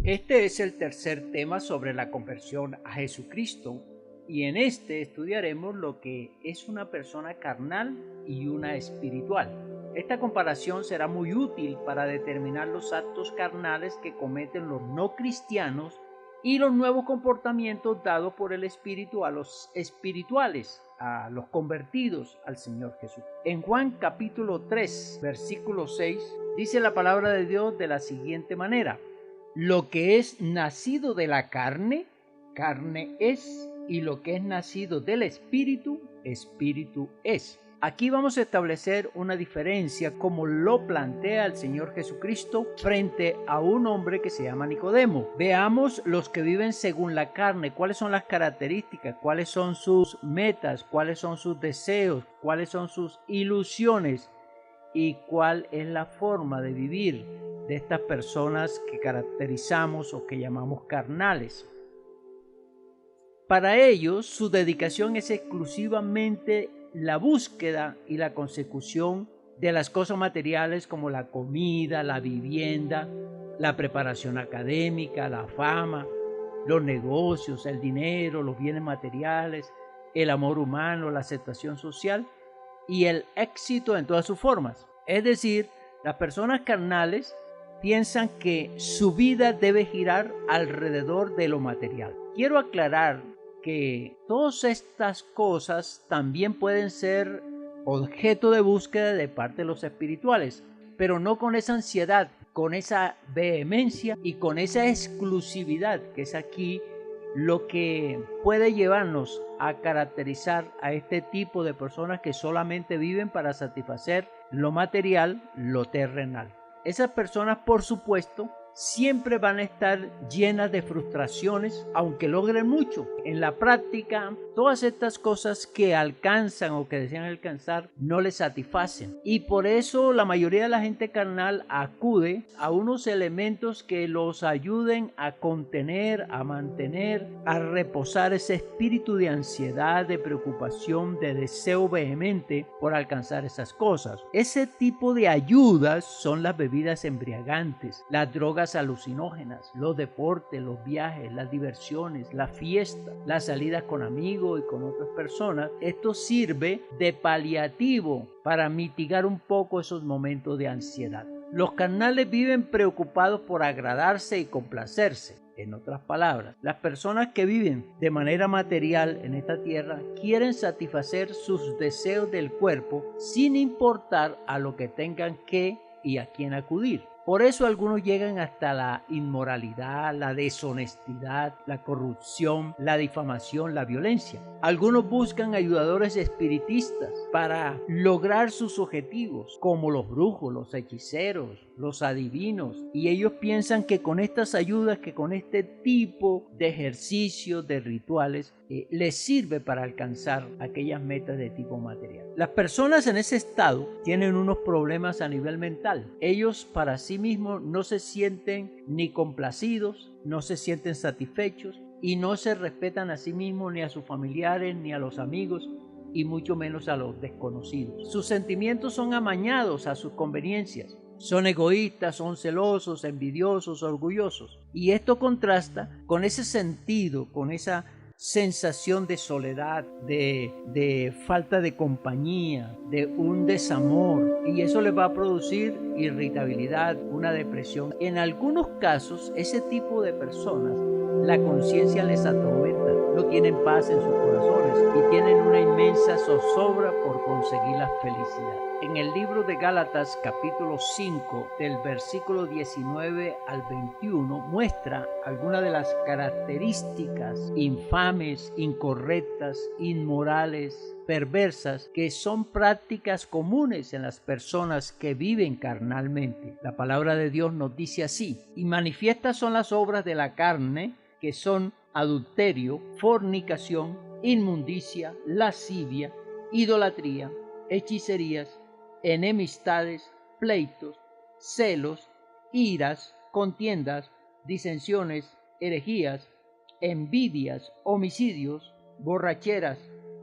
Este es el tercer tema sobre la conversión a Jesucristo y en este estudiaremos lo que es una persona carnal y una espiritual. Esta comparación será muy útil para determinar los actos carnales que cometen los no cristianos y los nuevos comportamientos dados por el Espíritu a los espirituales, a los convertidos al Señor Jesús. En Juan capítulo 3, versículo 6, dice la palabra de Dios de la siguiente manera: lo que es nacido de la carne, carne es, y lo que es nacido del Espíritu, Espíritu es. Aquí vamos a establecer una diferencia como lo plantea el Señor Jesucristo frente a un hombre que se llama Nicodemo. Veamos los que viven según la carne, cuáles son las características, cuáles son sus metas, cuáles son sus deseos, cuáles son sus ilusiones y cuál es la forma de vivir de estas personas que caracterizamos o que llamamos carnales. Para ellos, su dedicación es exclusivamente la búsqueda y la consecución de las cosas materiales como la comida, la vivienda, la preparación académica, la fama, los negocios, el dinero, los bienes materiales, el amor humano, la aceptación social y el éxito en todas sus formas. Es decir, las personas carnales piensan que su vida debe girar alrededor de lo material. Quiero aclarar que todas estas cosas también pueden ser objeto de búsqueda de parte de los espirituales, pero no con esa ansiedad, con esa vehemencia y con esa exclusividad, que es aquí lo que puede llevarnos a caracterizar a este tipo de personas que solamente viven para satisfacer lo material, lo terrenal. Esas personas, por supuesto, siempre van a estar llenas de frustraciones, aunque logren mucho. En la práctica, todas estas cosas que alcanzan o que desean alcanzar no les satisfacen. Y por eso la mayoría de la gente carnal acude a unos elementos que los ayuden a contener, a mantener, a reposar ese espíritu de ansiedad, de preocupación, de deseo vehemente por alcanzar esas cosas. Ese tipo de ayudas son las bebidas embriagantes, las drogas alucinógenas, los deportes, los viajes, las diversiones, la fiesta, las salidas con amigos y con otras personas. Esto sirve de paliativo para mitigar un poco esos momentos de ansiedad. Los carnales viven preocupados por agradarse y complacerse. En otras palabras, las personas que viven de manera material en esta tierra quieren satisfacer sus deseos del cuerpo sin importar a lo que tengan que y a quién acudir. Por eso algunos llegan hasta la inmoralidad, la deshonestidad, la corrupción, la difamación, la violencia. Algunos buscan ayudadores espiritistas para lograr sus objetivos, como los brujos, los hechiceros, los adivinos. Y ellos piensan que con estas ayudas, que con este tipo de ejercicios, de rituales, les sirve para alcanzar aquellas metas de tipo material. Las personas en ese estado tienen unos problemas a nivel mental. Ellos para sí mismos no se sienten ni complacidos, no se sienten satisfechos y no se respetan a sí mismos, ni a sus familiares, ni a los amigos, y mucho menos a los desconocidos. Sus sentimientos son amañados a sus conveniencias. Son egoístas, son celosos, envidiosos, orgullosos. Y esto contrasta con ese sentido, con esa sensación de soledad, de falta de compañía, de un desamor, y eso les va a producir irritabilidad, una depresión. En algunos casos, ese tipo de personas, la conciencia les atormenta, no tienen paz en sus corazones y tienen una inmensa zozobra por conseguir la felicidad. En el libro de Gálatas capítulo 5 del versículo 19 al 21 muestra algunas de las características infames, incorrectas, inmorales, perversas que son prácticas comunes en las personas que viven carnalmente. La palabra de Dios nos dice así: y manifiestas son las obras de la carne, que son adulterio, fornicación, inmundicia, lascivia, idolatría, hechicerías, enemistades, pleitos, celos, iras, contiendas, disensiones, herejías, envidias, homicidios, borracheras,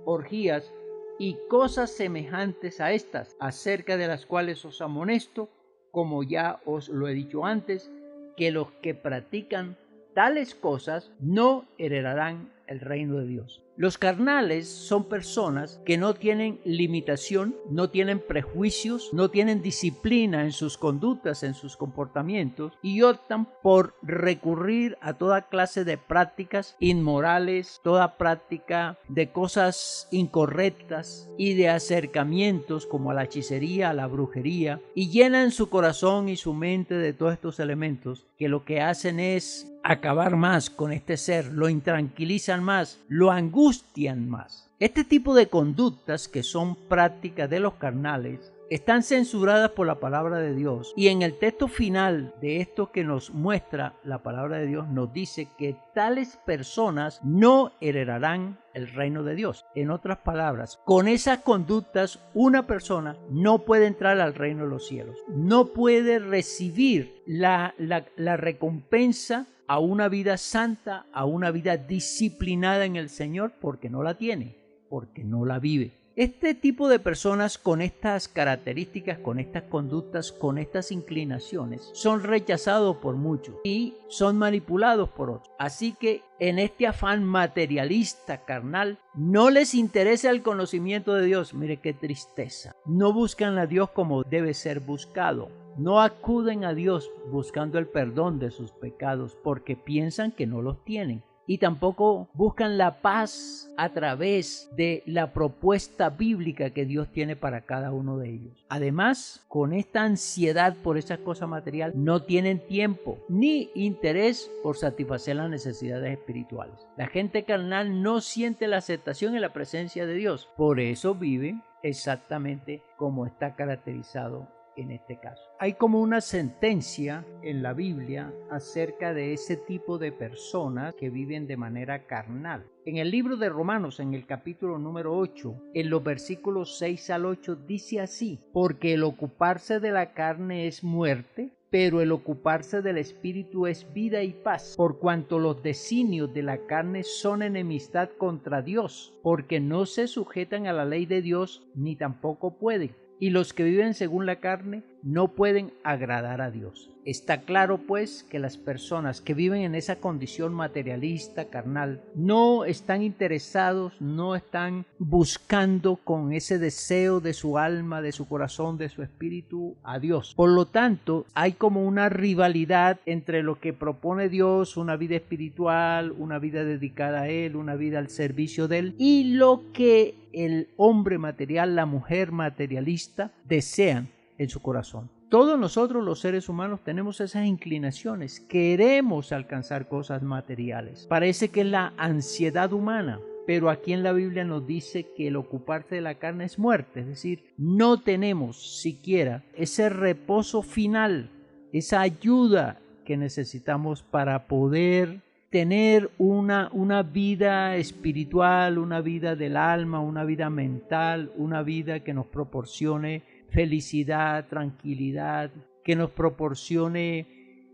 orgías y cosas semejantes a estas, acerca de las cuales os amonesto, como ya os lo he dicho antes, que los que practican tales cosas no heredarán el reino de Dios. Los carnales son personas que no tienen limitación, no tienen prejuicios, no tienen disciplina en sus conductas, en sus comportamientos, y optan por recurrir a toda clase de prácticas inmorales, toda práctica de cosas incorrectas y de acercamientos como a la hechicería, a la brujería, y llenan su corazón y su mente de todos estos elementos que lo que hacen es acabar más con este ser, lo intranquilizan más, lo angustian más. Este tipo de conductas, que son prácticas de los carnales, están censuradas por la palabra de Dios, y en el texto final de esto que nos muestra la palabra de Dios nos dice que tales personas no heredarán el reino de Dios. En otras palabras, con esas conductas una persona no puede entrar al reino de los cielos, no puede recibir la recompensa a una vida santa, a una vida disciplinada en el Señor, porque no la tiene, porque no la vive. Este tipo de personas con estas características, con estas conductas, con estas inclinaciones, son rechazados por muchos y son manipulados por otros. Así que en este afán materialista, carnal, no les interesa el conocimiento de Dios. Mire qué tristeza. No buscan a Dios como debe ser buscado. No acuden a Dios buscando el perdón de sus pecados porque piensan que no los tienen. Y tampoco buscan la paz a través de la propuesta bíblica que Dios tiene para cada uno de ellos. Además, con esta ansiedad por esa cosa material, no tienen tiempo ni interés por satisfacer las necesidades espirituales. La gente carnal no siente la aceptación en la presencia de Dios. Por eso vive exactamente como está caracterizado en este caso. Hay como una sentencia en la Biblia acerca de ese tipo de personas que viven de manera carnal. En el libro de Romanos, en el capítulo número 8, en los versículos 6 al 8, dice así: porque el ocuparse de la carne es muerte, pero el ocuparse del Espíritu es vida y paz, por cuanto los designios de la carne son enemistad contra Dios, porque no se sujetan a la ley de Dios, ni tampoco pueden. Y los que viven según la carne no pueden agradar a Dios. Está claro, pues, que las personas que viven en esa condición materialista, carnal, no están interesados, no están buscando con ese deseo de su alma, de su corazón, de su espíritu a Dios. Por lo tanto, hay como una rivalidad entre lo que propone Dios, una vida espiritual, una vida dedicada a Él, una vida al servicio de Él, y lo que el hombre material, la mujer materialista desean en su corazón. Todos nosotros los seres humanos tenemos esas inclinaciones, queremos alcanzar cosas materiales. Parece que es la ansiedad humana, pero aquí en la Biblia nos dice que el ocuparse de la carne es muerte, es decir, no tenemos siquiera ese reposo final, esa ayuda que necesitamos para poder tener una vida espiritual, una vida del alma, una vida mental, una vida que nos proporcione felicidad, tranquilidad, que nos proporcione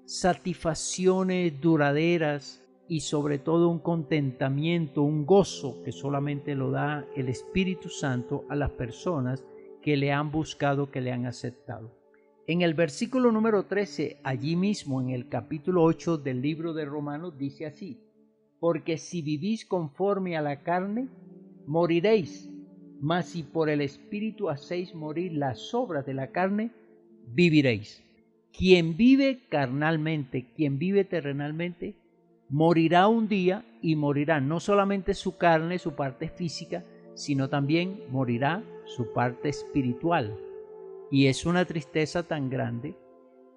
satisfacciones duraderas y sobre todo un contentamiento, un gozo que solamente lo da el Espíritu Santo a las personas que le han buscado, que le han aceptado. En el versículo número 13, allí mismo en el capítulo 8 del libro de Romanos, dice así: porque si vivís conforme a la carne, moriréis, mas si por el Espíritu hacéis morir las obras de la carne, viviréis. Quien vive carnalmente, quien vive terrenalmente, morirá un día, y morirá no solamente su carne, su parte física, sino también morirá su parte espiritual. Y es una tristeza tan grande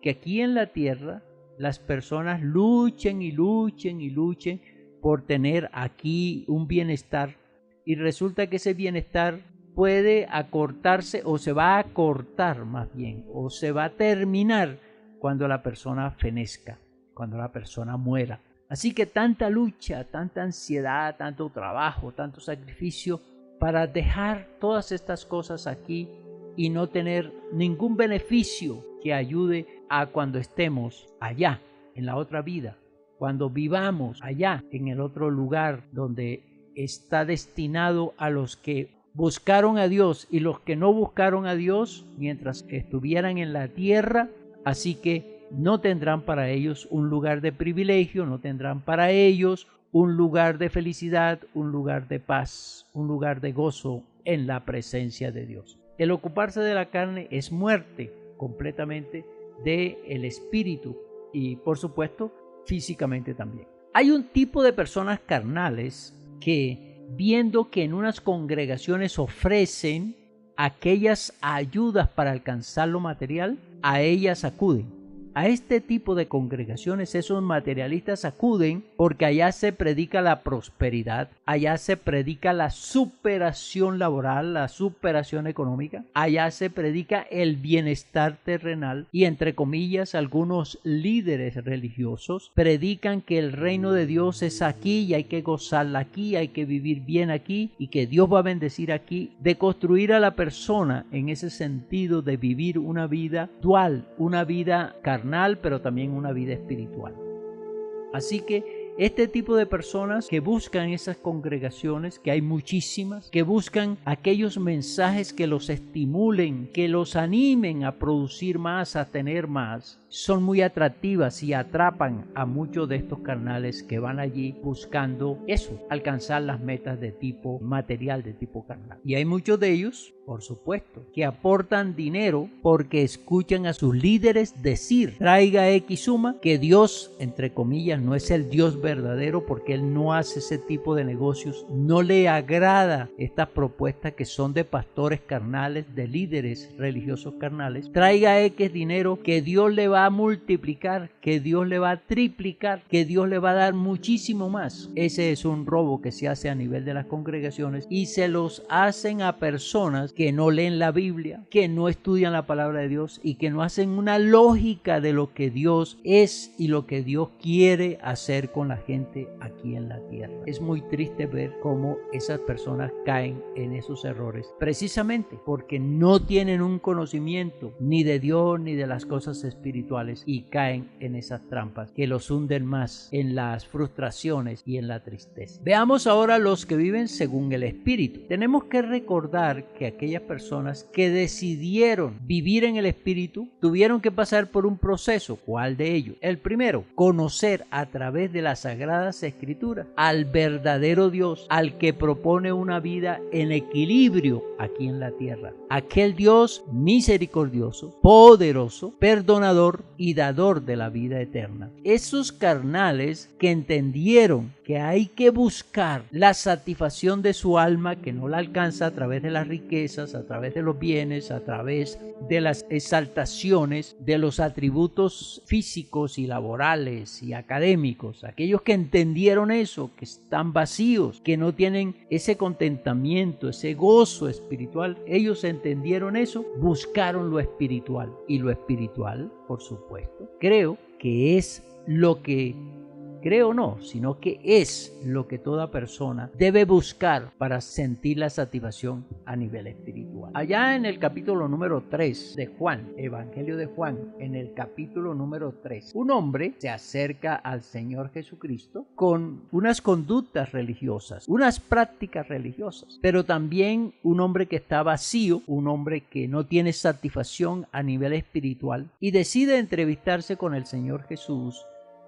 que aquí en la tierra las personas luchen y luchen y luchen por tener aquí un bienestar, y resulta que ese bienestar puede acortarse, o se va a acortar más bien, o se va a terminar cuando la persona fenezca, cuando la persona muera. Así que tanta lucha, tanta ansiedad, tanto trabajo, tanto sacrificio para dejar todas estas cosas aquí y no tener ningún beneficio que ayude a cuando estemos allá en la otra vida, cuando vivamos allá en el otro lugar donde está destinado a los que buscaron a Dios y los que no buscaron a Dios mientras estuvieran en la tierra. Así que no tendrán para ellos un lugar de privilegio, no tendrán para ellos un lugar de felicidad, un lugar de paz, un lugar de gozo en la presencia de Dios. El ocuparse de la carne es muerte completamente del espíritu y, por supuesto, físicamente también. Hay un tipo de personas carnales que, viendo que en unas congregaciones ofrecen aquellas ayudas para alcanzar lo material, a ellas acuden. A este tipo de congregaciones esos materialistas acuden porque allá se predica la prosperidad, allá se predica la superación laboral, la superación económica, allá se predica el bienestar terrenal y, entre comillas, algunos líderes religiosos predican que el reino de Dios es aquí y hay que gozarla aquí, hay que vivir bien aquí y que Dios va a bendecir aquí, de construir a la persona en ese sentido de vivir una vida dual, una vida carnal, pero también una vida espiritual. Así que este tipo de personas que buscan esas congregaciones, que hay muchísimas, que buscan aquellos mensajes que los estimulen, que los animen a producir más, a tener más, son muy atractivas y atrapan a muchos de estos carnales que van allí buscando eso, alcanzar las metas de tipo material, de tipo carnal. Y hay muchos de ellos, por supuesto, que aportan dinero porque escuchan a sus líderes decir, traiga X suma, que Dios, entre comillas, no es el Dios verdadero porque Él no hace ese tipo de negocios, no le agrada estas propuestas que son de pastores carnales, de líderes religiosos carnales. Traiga X dinero que Dios le va a multiplicar, que Dios le va a triplicar, que Dios le va a dar muchísimo más. Ese es un robo que se hace a nivel de las congregaciones y se los hacen a personas que no leen la Biblia, que no estudian la palabra de Dios y que no hacen una lógica de lo que Dios es y lo que Dios quiere hacer con la gente aquí en la tierra. Es muy triste ver cómo esas personas caen en esos errores, precisamente porque no tienen un conocimiento ni de Dios ni de las cosas espirituales y caen en esas trampas que los hunden más en las frustraciones y en la tristeza. Veamos ahora los que viven según el Espíritu. Tenemos que recordar que aquellas personas que decidieron vivir en el Espíritu tuvieron que pasar por un proceso. ¿Cuál de ellos? El primero, conocer a través de las Sagradas Escrituras al verdadero Dios, al que propone una vida en equilibrio aquí en la tierra. Aquel Dios misericordioso, poderoso, perdonador y dador de la vida eterna. Esos carnales que entendieron que hay que buscar la satisfacción de su alma, que no la alcanza a través de las riquezas, a través de los bienes, a través de las exaltaciones, de los atributos físicos y laborales y académicos. Aquellos que entendieron eso, que están vacíos, que no tienen ese contentamiento, ese gozo espiritual, ellos entendieron eso, buscaron lo espiritual. Y lo espiritual, por supuesto, creo que es lo que creo no, sino que es lo que toda persona debe buscar para sentir la satisfacción a nivel espiritual. Allá en el capítulo número 3 de Juan, Evangelio de Juan, en el capítulo número 3, un hombre se acerca al Señor Jesucristo con unas conductas religiosas, unas prácticas religiosas, pero también un hombre que está vacío, un hombre que no tiene satisfacción a nivel espiritual y decide entrevistarse con el Señor Jesús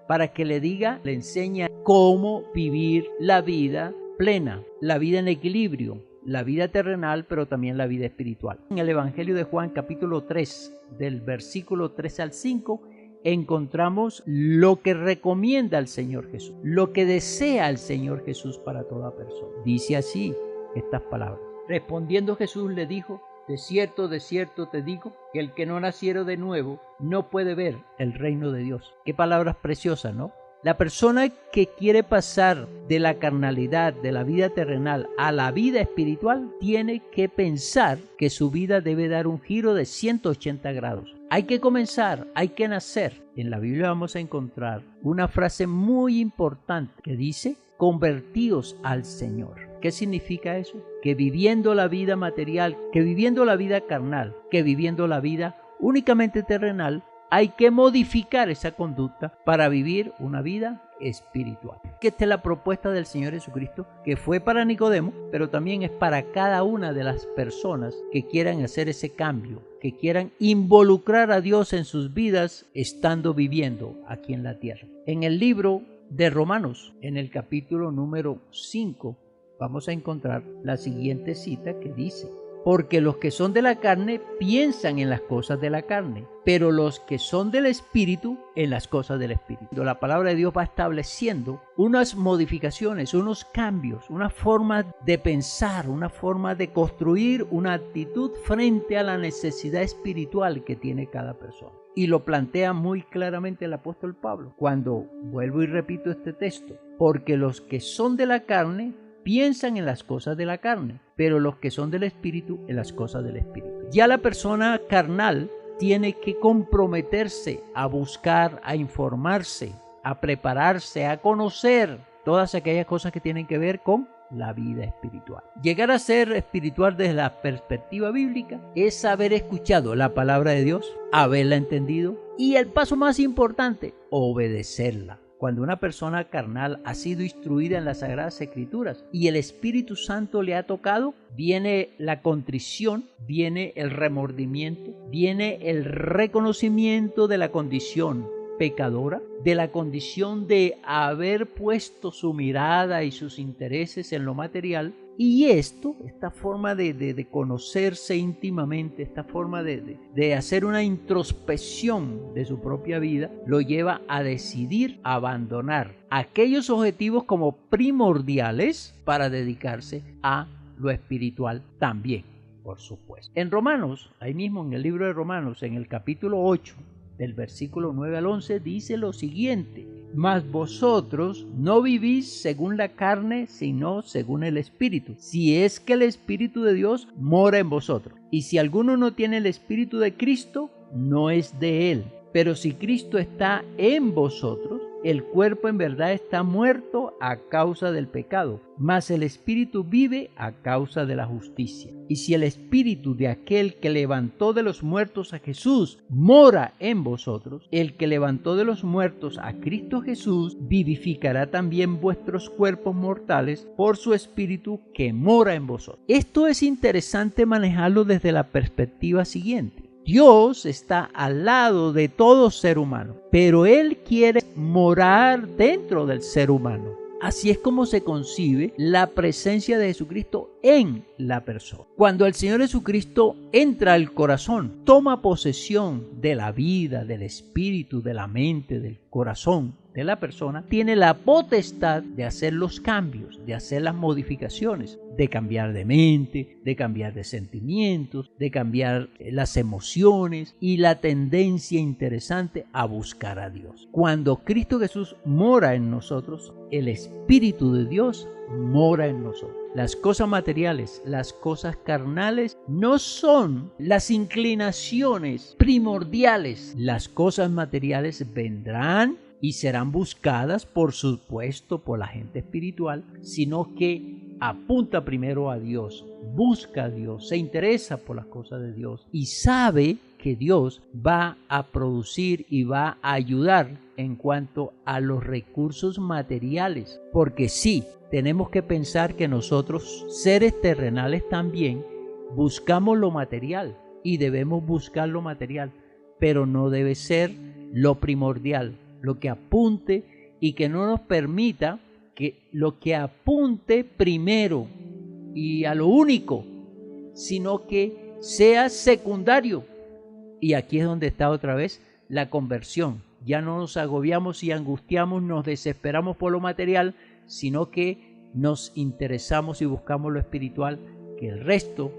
para que le diga, le enseña cómo vivir la vida plena, la vida en equilibrio, la vida terrenal, pero también la vida espiritual. En el Evangelio de Juan, capítulo 3, del versículo 3 al 5, encontramos lo que recomienda el Señor Jesús, lo que desea el Señor Jesús para toda persona. Dice así estas palabras. Respondiendo Jesús le dijo, de cierto te digo, que el que no naciere de nuevo no puede ver el reino de Dios. Qué palabras preciosas, ¿no? La persona que quiere pasar de la carnalidad, de la vida terrenal, a la vida espiritual, tiene que pensar que su vida debe dar un giro de 180 grados. Hay que comenzar, hay que nacer. En la Biblia vamos a encontrar una frase muy importante que dice, convertíos al Señor. ¿Qué significa eso? Que viviendo la vida material, que viviendo la vida carnal, que viviendo la vida únicamente terrenal, hay que modificar esa conducta para vivir una vida espiritual. Que esta es la propuesta del Señor Jesucristo, que fue para Nicodemo, pero también es para cada una de las personas que quieran hacer ese cambio, que quieran involucrar a Dios en sus vidas estando viviendo aquí en la tierra. En el libro de Romanos, en el capítulo número 5, vamos a encontrar la siguiente cita que dice: porque los que son de la carne piensan en las cosas de la carne, pero los que son del Espíritu en las cosas del Espíritu. La palabra de Dios va estableciendo unas modificaciones, unos cambios, una forma de pensar, una forma de construir una actitud frente a la necesidad espiritual que tiene cada persona. Y lo plantea muy claramente el apóstol Pablo cuando, vuelvo y repito este texto, porque los que son de la carne piensan en las cosas de la carne, pero los que son del Espíritu en las cosas del Espíritu. Ya la persona carnal tiene que comprometerse a buscar, a informarse, a prepararse, a conocer todas aquellas cosas que tienen que ver con la vida espiritual. Llegar a ser espiritual desde la perspectiva bíblica es haber escuchado la palabra de Dios, haberla entendido y el paso más importante, obedecerla. Cuando una persona carnal ha sido instruida en las Sagradas Escrituras y el Espíritu Santo le ha tocado, viene la contrición, viene el remordimiento, viene el reconocimiento de la condición pecadora, de la condición de haber puesto su mirada y sus intereses en lo material. Y esta forma de conocerse íntimamente, esta forma de hacer una introspección de su propia vida, lo lleva a decidir abandonar aquellos objetivos como primordiales para dedicarse a lo espiritual también, por supuesto. En Romanos, ahí mismo en el libro de Romanos, en el capítulo 8, del versículo 9 al 11, dice lo siguiente: mas vosotros no vivís según la carne, sino según el Espíritu, si es que el Espíritu de Dios mora en vosotros. Y si alguno no tiene el Espíritu de Cristo, no es de él. Pero si Cristo está en vosotros, el cuerpo en verdad está muerto a causa del pecado, mas el Espíritu vive a causa de la justicia. Y si el Espíritu de aquel que levantó de los muertos a Jesús mora en vosotros, el que levantó de los muertos a Cristo Jesús vivificará también vuestros cuerpos mortales por su Espíritu que mora en vosotros. Esto es interesante manejarlo desde la perspectiva siguiente. Dios está al lado de todo ser humano, pero Él quiere morar dentro del ser humano. Así es como se concibe la presencia de Jesucristo en la persona. Cuando el Señor Jesucristo entra al corazón, toma posesión de la vida, del espíritu, de la mente, del corazón de la persona, tiene la potestad de hacer los cambios, de hacer las modificaciones, de cambiar de mente, de cambiar de sentimientos, de cambiar las emociones y la tendencia interesante a buscar a Dios. Cuando Cristo Jesús mora en nosotros, el Espíritu de Dios mora en nosotros. Las cosas materiales, las cosas carnales no son las inclinaciones primordiales. Las cosas materiales vendrán y serán buscadas, por supuesto, por la gente espiritual, sino que apunta primero a Dios, busca a Dios, se interesa por las cosas de Dios y sabe que Dios va a producir y va a ayudar en cuanto a los recursos materiales. Porque sí, tenemos que pensar que nosotros, seres terrenales también, buscamos lo material y debemos buscar lo material, pero no debe ser lo primordial, lo que apunte y que no nos permita que lo que apunte primero y a lo único, sino que sea secundario. Y aquí es donde está otra vez la conversión. Ya no nos agobiamos y angustiamos, nos desesperamos por lo material, sino que nos interesamos y buscamos lo espiritual, que el resto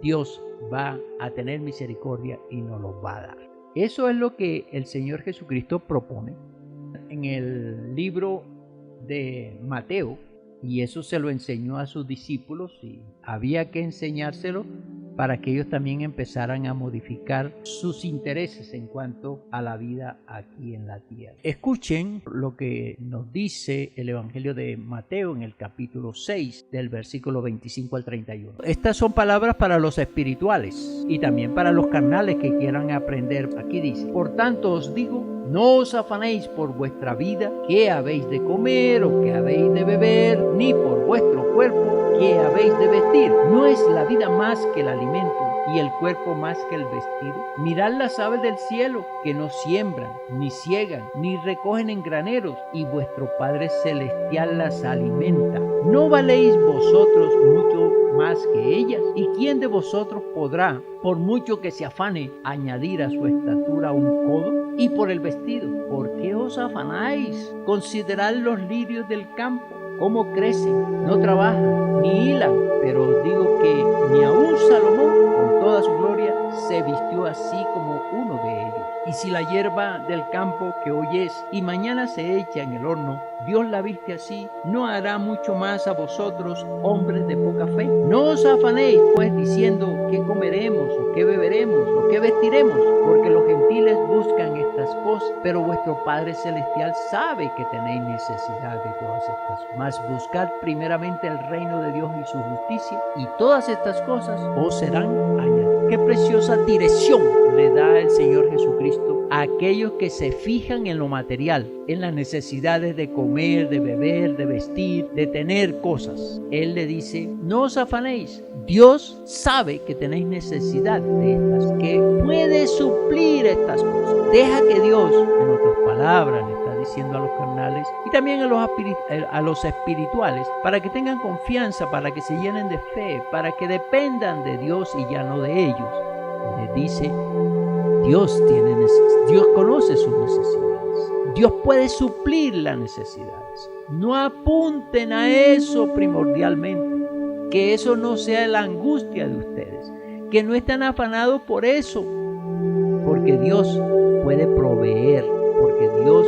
Dios va a tener misericordia y nos lo va a dar. Eso es lo que el Señor Jesucristo propone en el libro de Mateo, y eso se lo enseñó a sus discípulos y había que enseñárselo para que ellos también empezaran a modificar sus intereses en cuanto a la vida aquí en la tierra. Escuchen lo que nos dice el Evangelio de Mateo en el capítulo 6, del versículo 25 al 31. Estas son palabras para los espirituales y también para los carnales que quieran aprender. Aquí dice: por tanto os digo, no os afanéis por vuestra vida, qué habéis de comer o qué habéis de beber, ni por vuestro cuerpo, qué habéis de vestir. ¿No es la vida más que el alimento y el cuerpo más que el vestido? Mirad las aves del cielo, que no siembran, ni siegan, ni recogen en graneros, y vuestro Padre Celestial las alimenta. ¿No valéis vosotros mucho más que ellas? ¿Y quién de vosotros podrá, por mucho que se afane, añadir a su estatura un codo? Y por el vestido, ¿por qué os afanáis? Considerad los lirios del campo, cómo crecen, no trabajan ni hilan, pero os digo que ni aun Salomón, con toda su gloria, se vistió así como uno de ellos. Y si la hierba del campo, que hoy es y mañana se echa en el horno, Dios la viste así, ¿no hará mucho más a vosotros, hombres de poca fe? No os afanéis pues diciendo qué comeremos o qué beberemos o qué vestiremos, porque los gentiles buscan estas cosas, pero vuestro Padre Celestial sabe que tenéis necesidad de todas estas cosas. Mas buscad primeramente el reino de Dios y su justicia, y todas estas cosas os serán añadidas. Qué preciosa dirección le da el Señor Jesucristo a aquellos que se fijan en lo material, en las necesidades de comer, de beber, de vestir, de tener cosas. Él le dice: no os afanéis. Dios sabe que tenéis necesidad de estas, que puede suplir estas cosas. Deja que Dios, en otras palabras, le está diciendo a los carnales y también a los espirituales, para que tengan confianza, para que se llenen de fe, para que dependan de Dios y ya no de ellos. Les dice: Dios conoce sus necesidades. Dios puede suplir las necesidades. No apunten a eso primordialmente. Que eso no sea la angustia de ustedes. Que no estén afanados por eso. Porque Dios puede proveer. Porque Dios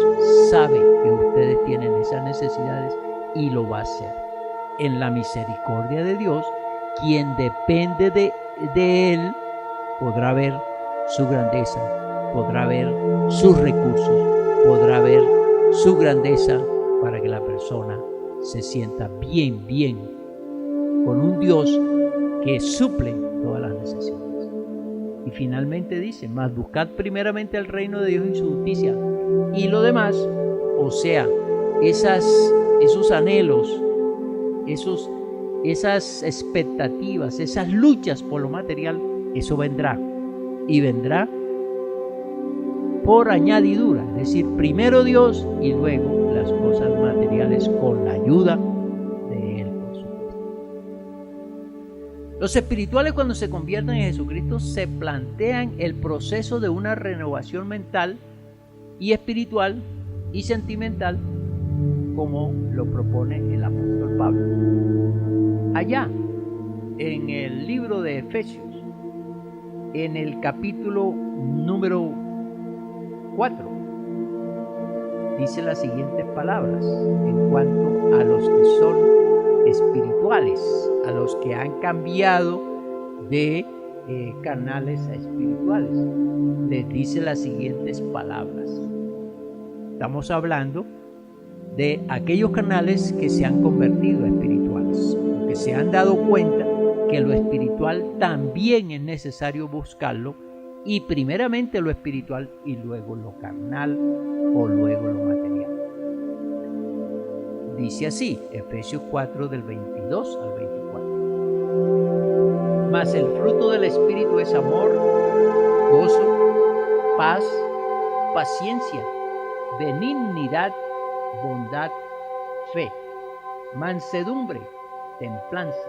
sabe que ustedes tienen esas necesidades y lo va a hacer. En la misericordia de Dios, quien depende de Él podrá ver su grandeza, podrá ver sus recursos, podrá ver su grandeza para que la persona se sienta bien con un Dios que suple todas las necesidades. Y finalmente dice: mas buscad primeramente el reino de Dios y su justicia, y lo demás, o sea, esos anhelos, esas expectativas, esas luchas por lo material, eso vendrá. Y vendrá por añadidura, es decir, primero Dios y luego las cosas materiales con la ayuda de Él, por supuesto. Los espirituales, cuando se convierten en Jesucristo, se plantean el proceso de una renovación mental y espiritual y sentimental, como lo propone el apóstol Pablo. Allá, en el libro de Efesios, en el capítulo número 4, dice las siguientes palabras en cuanto a los que son espirituales, a los que han cambiado de carnales a espirituales. Les dice las siguientes palabras. Estamos hablando de aquellos carnales que se han convertido a espirituales, que se han dado cuenta que lo espiritual también es necesario buscarlo, y primeramente lo espiritual y luego lo carnal o luego lo material. Dice así, Efesios 4 del 22 al 24. Mas el fruto del Espíritu es amor, gozo, paz, paciencia, benignidad, bondad, fe, mansedumbre, templanza.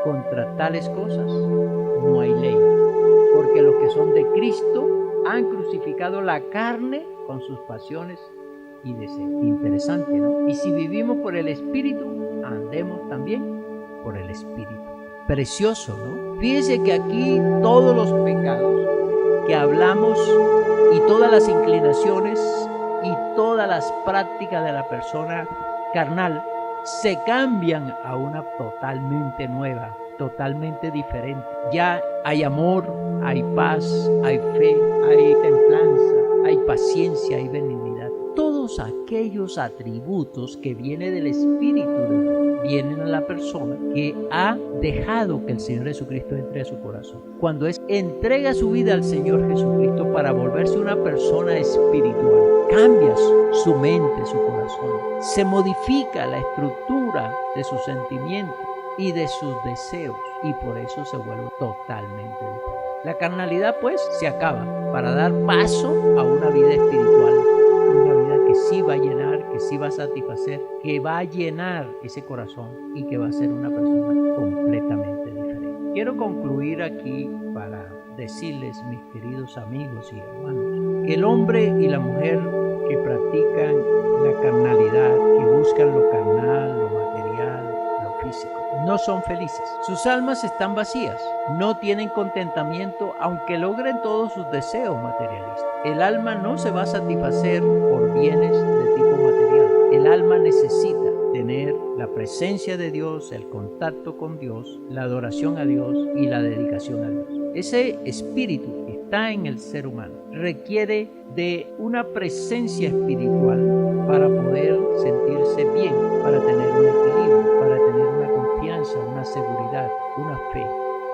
Contra tales cosas no hay ley, porque los que son de Cristo han crucificado la carne con sus pasiones y deseos. Interesante, ¿no? Y si vivimos por el Espíritu, andemos también por el Espíritu. Precioso, ¿no? Fíjense que aquí todos los pecados que hablamos y todas las inclinaciones y todas las prácticas de la persona carnal se cambian a una totalmente nueva, totalmente diferente. Ya hay amor, hay paz, hay fe, hay templanza, hay paciencia, hay benignidad. Todos aquellos atributos que vienen del Espíritu de Dios vienen a la persona que ha dejado que el Señor Jesucristo entre a su corazón. Cuando entrega su vida al Señor Jesucristo para volverse una persona espiritual, cambia su mente, su corazón, se modifica la estructura de sus sentimientos y de sus deseos, y por eso se vuelve totalmente diferente. La carnalidad pues se acaba para dar paso a una vida espiritual, una vida que sí va a llenar, que sí va a satisfacer, que va a llenar ese corazón y que va a ser una persona completamente diferente. Quiero concluir aquí para decirles, mis queridos amigos y hermanos, que el hombre y la mujer que practican la carnalidad, que buscan lo carnal, lo material, lo físico, no son felices. Sus almas están vacías, no tienen contentamiento aunque logren todos sus deseos materialistas. El alma no se va a satisfacer por bienes de tipo material. El alma necesita tener la presencia de Dios, el contacto con Dios, la adoración a Dios y la dedicación a Dios. Ese espíritu que está en el ser humano requiere de una presencia espiritual para poder sentirse bien, para tener un equilibrio, para tener una confianza, una seguridad, una fe,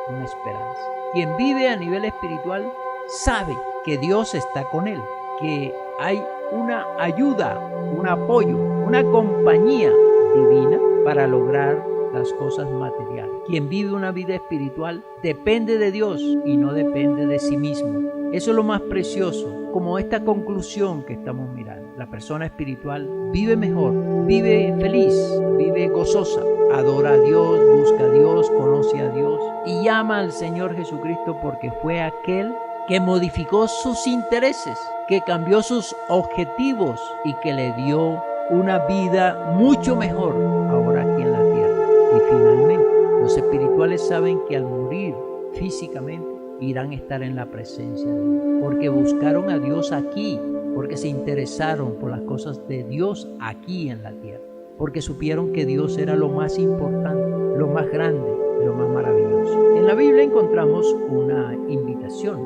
una esperanza. Quien vive a nivel espiritual sabe que Dios está con él, que hay una ayuda, un apoyo, una compañía divina para lograr las cosas materiales. Quien vive una vida espiritual depende de Dios y no depende de sí mismo. Eso es lo más precioso, como esta conclusión que estamos mirando. La persona espiritual vive mejor, vive feliz, vive gozosa, adora a Dios, busca a Dios, conoce a Dios y ama al Señor Jesucristo porque fue aquel que modificó sus intereses, que cambió sus objetivos y que le dio una vida mucho mejor ahora aquí en la tierra. Y finalmente, los espirituales saben que al morir físicamente irán a estar en la presencia de Dios, porque buscaron a Dios aquí, porque se interesaron por las cosas de Dios aquí en la tierra, porque supieron que Dios era lo más importante, lo más grande, lo más maravilloso. En la Biblia encontramos una invitación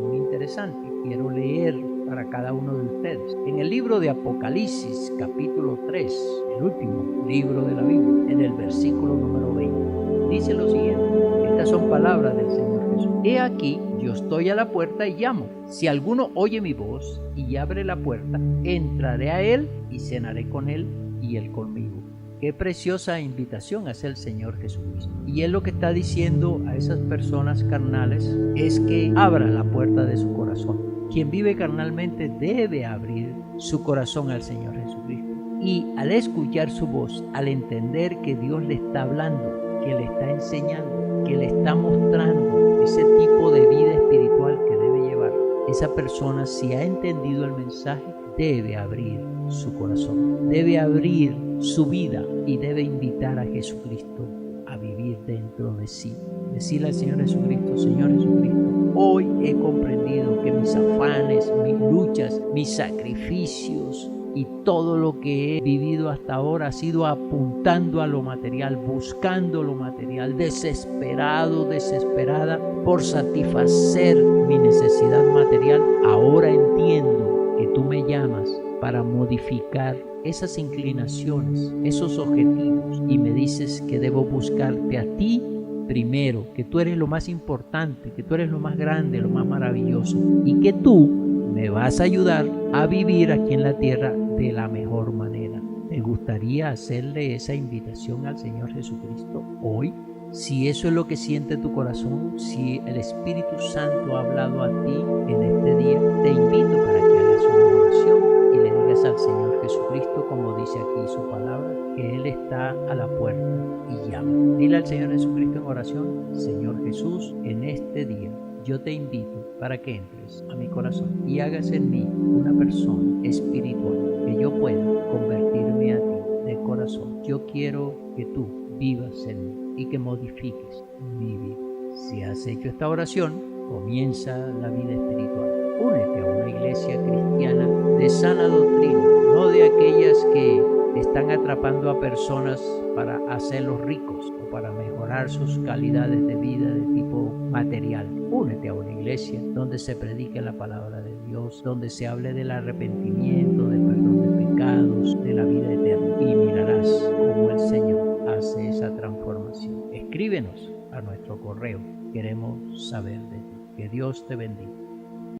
muy interesante. Quiero leer para cada uno de ustedes. En el libro de Apocalipsis, capítulo 3, el último libro de la Biblia, en el versículo número 20, dice lo siguiente. Estas son palabras del Señor Jesús. He aquí, yo estoy a la puerta y llamo. Si alguno oye mi voz y abre la puerta, entraré a él y cenaré con él y él conmigo. Qué preciosa invitación hace el Señor Jesucristo. Y Él lo que está diciendo a esas personas carnales es que abran la puerta de su corazón. Quien vive carnalmente debe abrir su corazón al Señor Jesucristo. Y al escuchar su voz, al entender que Dios le está hablando, que le está enseñando, que le está mostrando ese tipo de vida espiritual que debe llevar, esa persona, si ha entendido el mensaje, debe abrir su corazón, debe abrir su vida y debe invitar a Jesucristo a vivir dentro de sí. Decirle al Señor Jesucristo: Señor Jesucristo, hoy he comprendido que mis afanes, mis luchas, mis sacrificios y todo lo que he vivido hasta ahora ha sido apuntando a lo material, buscando lo material, desesperado, desesperada por satisfacer mi necesidad material. Ahora entiendo que tú me llamas para modificar esas inclinaciones, esos objetivos, y me dices que debo buscarte a ti primero, que tú eres lo más importante, que tú eres lo más grande, lo más maravilloso, y que tú me vas a ayudar a vivir aquí en la tierra de la mejor manera. ¿Te gustaría hacerle esa invitación al Señor Jesucristo hoy? Si eso es lo que siente tu corazón, si el Espíritu Santo ha hablado a ti en este día, te invito para que hagas una oración y le digas al Señor Jesucristo, como dice aquí su palabra, que Él está a la puerta y llama. Dile al Señor Jesucristo en oración: Señor Jesús, en este día yo te invito para que entres a mi corazón y hagas en mí una persona espiritual, que yo pueda convertirme a ti de corazón. Yo quiero que tú vivas en mí y que modifiques mi vida. Si has hecho esta oración, comienza la vida espiritual. Únete a una iglesia cristiana de sana doctrina, no de aquellas que están atrapando a personas para hacerlos ricos o para mejorar mejorar sus calidades de vida de tipo material. Únete a una iglesia donde se predique la palabra de Dios, donde se hable del arrepentimiento, del perdón de pecados, de la vida eterna, y mirarás cómo el Señor hace esa transformación. Escríbenos a nuestro correo, queremos saber de ti. Que Dios te bendiga.